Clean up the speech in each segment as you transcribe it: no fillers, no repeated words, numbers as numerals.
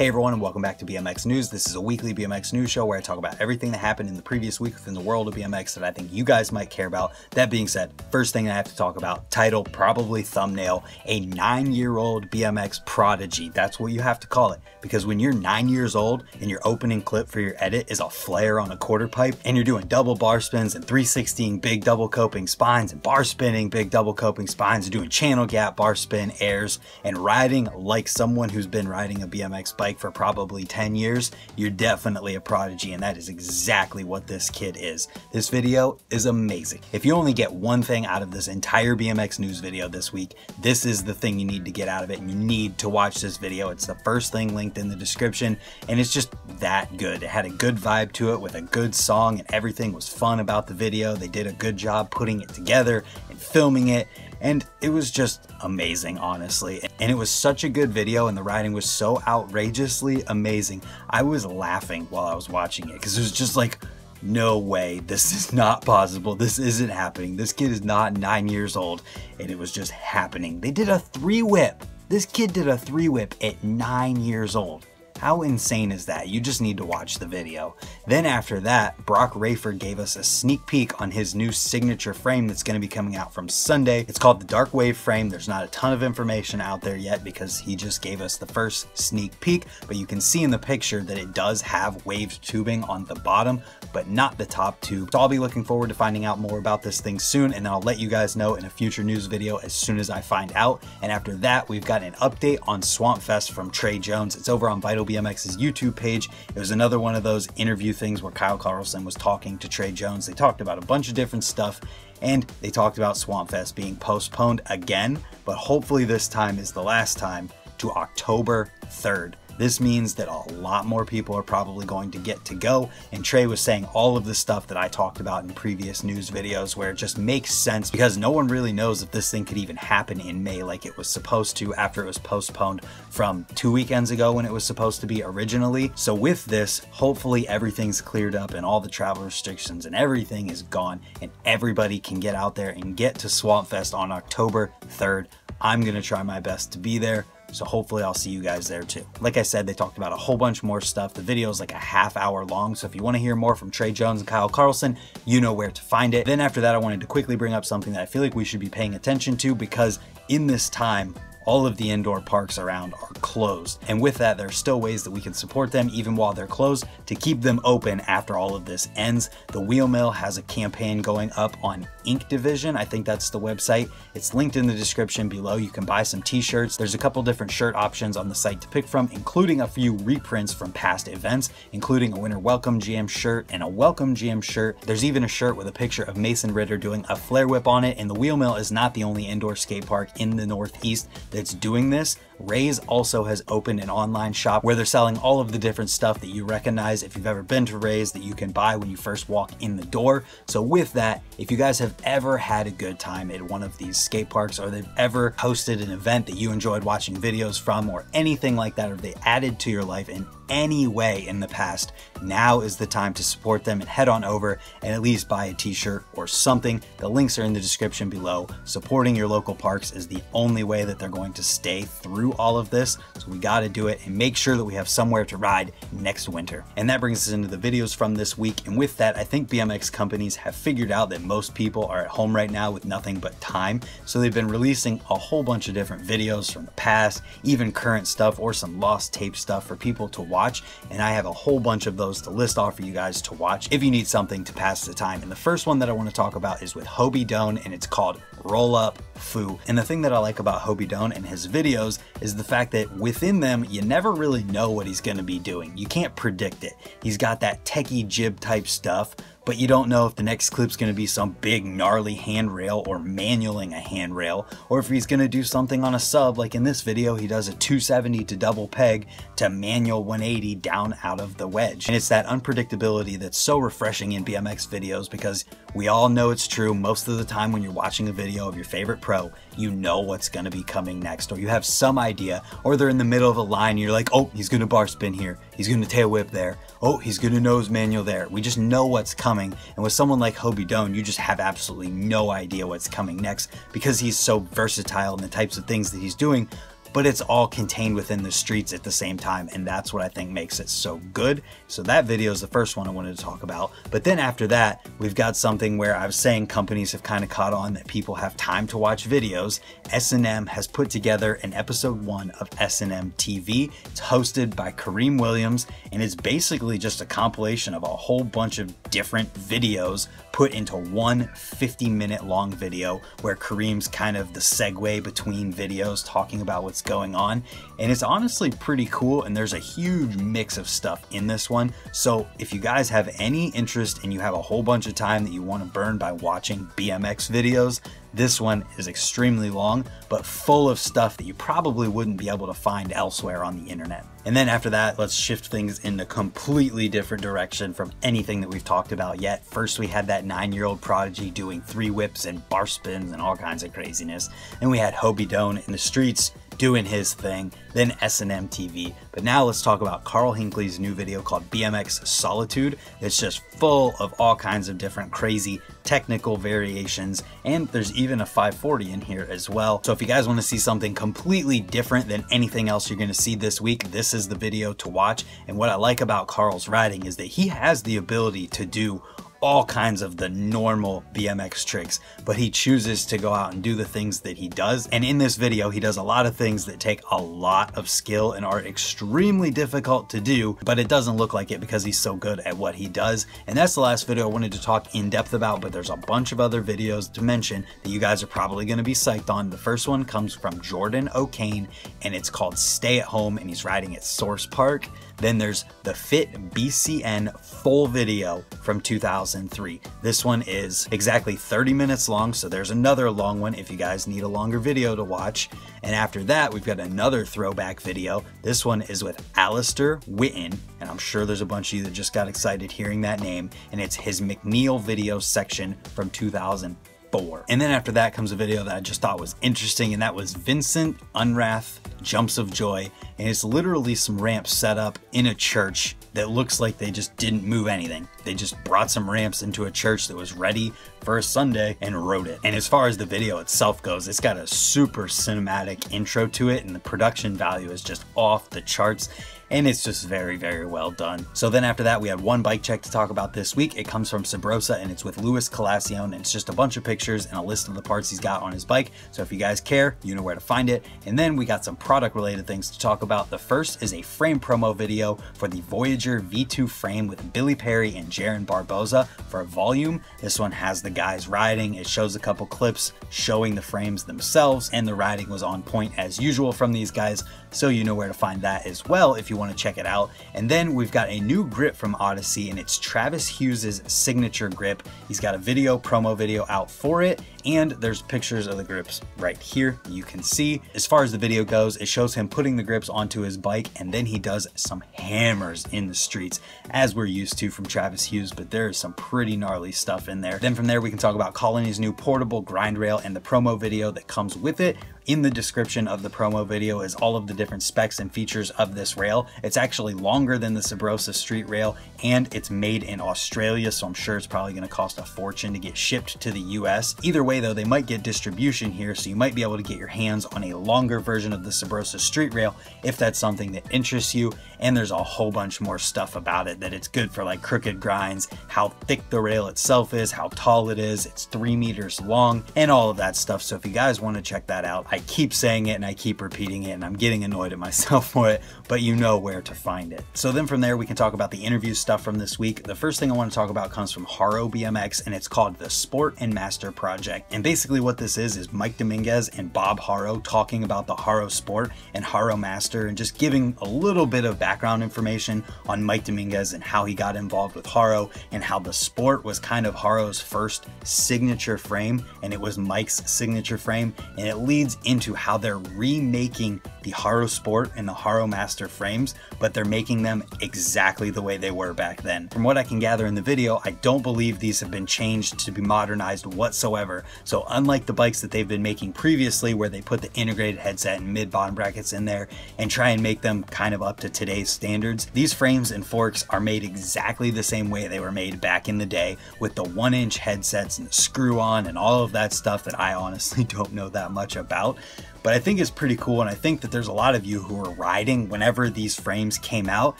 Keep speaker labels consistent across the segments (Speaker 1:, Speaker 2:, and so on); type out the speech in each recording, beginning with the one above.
Speaker 1: Hey everyone, and welcome back to BMX News. This is a weekly BMX news show where I talk about everything that happened in the previous week within the world of BMX that I think you guys might care about. That being said, first thing I have to talk about, title, probably thumbnail, a 9-year-old BMX prodigy. That's what you have to call it, because when you're 9 years old and your opening clip for your edit is a flare on a quarter pipe and you're doing double bar spins and 316 big double coping spines and bar spinning big double coping spines and doing channel gap bar spin airs and riding like someone who's been riding a BMX bike for probably 10 years, you're definitely a prodigy, and that is exactly what this kid is. This video is amazing. If you only get one thing out of this entire BMX news video this week, this is the thing you need to get out of it, and you need to watch this video. It's the first thing linked in the description, and it's just that good. It had a good vibe to it with a good song, and everything was fun about the video. They did a good job putting it together and filming it, and it was just amazing, honestly. And it was such a good video, and the riding was so outrageously amazing. I was laughing while I was watching it because it was just like, no way, this is not possible. This isn't happening. This kid is not 9 years old, and it was just happening. They did a 3-whip. This kid did a 3-whip at 9 years old. How insane is that? You just need to watch the video. Then after that, Broc Raiford gave us a sneak peek on his new signature frame that's going to be coming out from Sunday. It's called the Dark Wave frame. There's not a ton of information out there yet because he just gave us the first sneak peek, but you can see in the picture that it does have waved tubing on the bottom, but not the top tube. So I'll be looking forward to finding out more about this thing soon, and then I'll let you guys know in a future news video as soon as I find out. And after that, we've got an update on Swampfest from Trey Jones. It's over on Vital BMX's YouTube page. It was another one of those interview things where Kyle Carlson was talking to Trey Jones. They talked about a bunch of different stuff, and they talked about Swampfest being postponed again, but hopefully this time is the last time, to October 3rd. This means that a lot more people are probably going to get to go, and Trey was saying all of the stuff that I talked about in previous news videos where it just makes sense because no one really knows if this thing could even happen in May like it was supposed to after it was postponed from 2 weekends ago when it was supposed to be originally. So with this, hopefully everything's cleared up and all the travel restrictions and everything is gone and everybody can get out there and get to Swampfest on October 3rd. I'm going to try my best to be there. So hopefully I'll see you guys there too. Like I said, they talked about a whole bunch more stuff. The video is like a half-hour long, so if you want to hear more from Trey Jones and Kyle Carlson, you know where to find it. Then after that, I wanted to quickly bring up something that I feel like we should be paying attention to, because in this time, all of the indoor parks around are closed. And with that, there are still ways that we can support them even while they're closed to keep them open after all of this ends. The Wheel Mill has a campaign going up on Ink Division. I think that's the website. It's linked in the description below. You can buy some t-shirts. There's a couple different shirt options on the site to pick from, including a few reprints from past events, including a Winter Welcome GM shirt and a Welcome GM shirt. There's even a shirt with a picture of Mason Ritter doing a flare whip on it. And the Wheel Mill is not the only indoor skate park in the Northeast that's doing this. Ray's also has opened an online shop where they're selling all of the different stuff that you recognize if you've ever been to Ray's that you can buy when you first walk in the door. So with that, if you guys have ever had a good time at one of these skate parks, or they've ever hosted an event that you enjoyed watching videos from, or anything like that, or they added to your life in any way in the past, now is the time to support them and head on over and at least buy a t-shirt or something. The links are in the description below. Supporting your local parks is the only way that they're going to stay through all of this, so we got to do it and make sure that we have somewhere to ride next winter. And that brings us into the videos from this week, and with that, I think BMX companies have figured out that most people are at home right now with nothing but time, so they've been releasing a whole bunch of different videos from the past, even current stuff or some lost tape stuff for people to watch, and I have a whole bunch of those to list off for you guys to watch if you need something to pass the time. And the first one that I want to talk about is with Hobie Doan, and it's called Roll Up Foo. And the thing that I like about Hobie Doan and his videos is the fact that within them, you never really know what he's going to be doing. You can't predict it. He's got that techie jib type stuff, but you don't know if the next clip's going to be some big gnarly handrail or manualing a handrail, or if he's going to do something on a sub. Like in this video, he does a 270 to double peg to manual 180 down out of the wedge. And it's that unpredictability that's so refreshing in BMX videos, because we all know it's true. Most of the time when you're watching a video of your favorite pro, you know what's going to be coming next, or you have some idea, or they're in the middle of a line and you're like, oh, he's going to bar spin here, he's going to tail whip there, oh, he's going to nose manual there. We just know what's coming. And with someone like Hobie Doan, you just have absolutely no idea what's coming next, because he's so versatile in the types of things that he's doing. but it's all contained within the streets at the same time, and that's what I think makes it so good. So that video is the first one I wanted to talk about. But then after that, we've got something where I was saying companies have kind of caught on that people have time to watch videos. S&M has put together an episode 1 of S&M TV. It's hosted by Kareem Williams, and it's basically just a compilation of a whole bunch of different videos put into one 50-minute long video where Kareem's kind of the segue between videos talking about what's going on. And it's honestly pretty cool, and there's a huge mix of stuff in this one. So if you guys have any interest and you have a whole bunch of time that you want to burn by watching BMX videos, this one is extremely long, but full of stuff that you probably wouldn't be able to find elsewhere on the internet. And then after that, let's shift things in a completely different direction from anything that we've talked about yet. First, we had that 9-year-old prodigy doing 3 whips and bar spins and all kinds of craziness. Then we had Hobie Doan in the streets doing his thing, then S&M TV. But now let's talk about Karl Hinkley's new video called BMX Solitude. It's just full of all kinds of different crazy technical variations, and there's even a 540 in here as well. So if you guys want to see something completely different than anything else you're going to see this week, this is the video to watch. And what I like about Karl's riding is that he has the ability to do all kinds of the normal BMX tricks, but he chooses to go out and do the things that he does. And in this video, he does a lot of things that take a lot of skill and are extremely difficult to do, but it doesn't look like it because he's so good at what he does. And that's the last video I wanted to talk in depth about, but there's a bunch of other videos to mention that you guys are probably going to be psyched on. The first one comes from Okane, and it's called Stay at Home, and he's riding at Source Park. Then there's the Fit BCN full video from 2003. This one is exactly 30 minutes long, so there's another long one if you guys need a longer video to watch. And after that, we've got another throwback video. This one is with Alistair, Whitton, and I'm sure there's a bunch of you that just got excited hearing that name, and it's his Macneil video section from 2004. And then after that comes a video that I just thought was interesting, and that was Vincent, Unrath, Jumps of Joy, and it's literally some ramps set up in a church that looks like they just didn't move anything. They just brought some ramps into a church that was ready for a Sunday and rode it. And as far as the video itself goes, it's got a super cinematic intro to it, and the production value is just off the charts. And it's just very, very well done. So then after that, we had one bike check to talk about this week. It comes from Barboza, and it's with Lewiz Colascione, and it's just a bunch of pictures and a list of the parts he's got on his bike. So if you guys care, you know where to find it. And then we got some product related things to talk about. The first is a frame promo video for the Voyager V2 frame with Billy Perry and Jarren Barboza for a volume. This one has the guys riding. It shows a couple clips showing the frames themselves, and the riding was on point as usual from these guys. So you know where to find that as well if you want to check it out. And then we've got a new grip from Odyssey, and it's Travis Hughes' signature grip. He's got a promo video out for it, and there's pictures of the grips right here you can see. As far as the video goes, it shows him putting the grips onto his bike, and then he does some hammers in the streets as we're used to from Travis Hughes, but there is some pretty gnarly stuff in there. Then from there we can talk about Colony's new portable grind rail and the promo video that comes with it. In the description of the promo video is all of the different specs and features of this rail. It's actually longer than the Barboza street rail, and it's made in Australia, so I'm sure it's probably going to cost a fortune to get shipped to the US. Either way though, they might get distribution here, so you might be able to get your hands on a longer version of the Barboza street rail if that's something that interests you. And there's a whole bunch more stuff about it, that it's good for like crooked grinds, how thick the rail itself is, how tall it is, it's 3 meters long, and all of that stuff. So if you guys want to check that out, I keep saying it and I keep repeating it, and I'm getting annoyed at myself for it, but you know where to find it. So then from there we can talk about the interview stuff from this week. The first thing I want to talk about comes from Haro BMX, and it's called the Sport and Master Project. And basically what this is Mike Dominguez and Bob Haro talking about the Haro Sport and Haro Master, and just giving a little bit of background information on Mike Dominguez and how he got involved with Haro, and how the Sport was kind of Haro's first signature frame, and it was Mike's signature frame, and it leads into how they're remaking the Haro Sport and the Haro Master frames, but they're making them exactly the way they were back then. From what I can gather in the video, I don't believe these have been changed to be modernized whatsoever. So unlike the bikes that they've been making previously, where they put the integrated headset and mid-bottom brackets in there and try and make them kind of up to today's standards, these frames and forks are made exactly the same way they were made back in the day, with the 1-inch headsets and the screw-on and all of that stuff that I honestly don't know that much about. out. But I think it's pretty cool, and I think that there's a lot of you who were riding whenever these frames came out,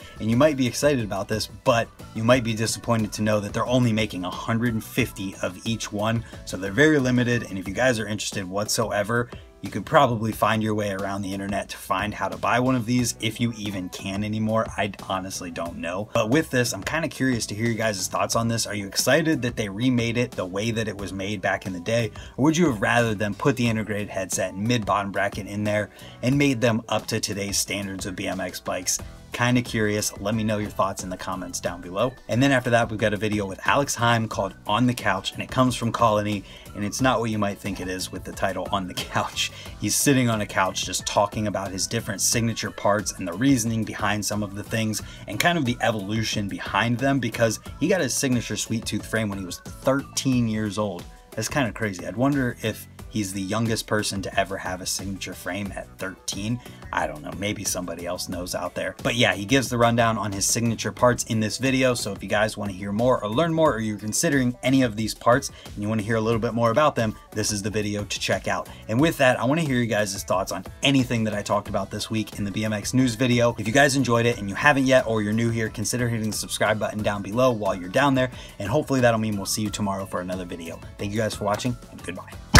Speaker 1: and you might be excited about this, but you might be disappointed to know that they're only making 150 of each one, so they're very limited. And if you guys are interested whatsoever, you could probably find your way around the internet to find how to buy one of these, if you even can anymore. I honestly don't know. But with this, I'm kind of curious to hear you guys' thoughts on this. Are you excited that they remade it the way that it was made back in the day? Or would you have rather them put the integrated headset and mid-bottom bracket in there and made them up to today's standards of BMX bikes? Kind of curious. Let me know your thoughts in the comments down below. And then after that, we've got a video with Alex Hiam called On the Couch, and it comes from Colony, and it's not what you might think it is with the title On the Couch. He's sitting on a couch just talking about his different signature parts and the reasoning behind some of the things and kind of the evolution behind them, because he got his signature sweet tooth frame when he was 13 years old. That's kind of crazy. I'd wonder if he's the youngest person to ever have a signature frame at 13. I don't know, maybe somebody else knows out there. But yeah, he gives the rundown on his signature parts in this video. So if you guys want to hear more or learn more, or you're considering any of these parts and you want to hear a little bit more about them, this is the video to check out. And with that, I want to hear you guys' thoughts on anything that I talked about this week in the BMX news video. If you guys enjoyed it and you haven't yet, or you're new here, consider hitting the subscribe button down below while you're down there. And hopefully that'll mean we'll see you tomorrow for another video. Thank you guys for watching, and goodbye.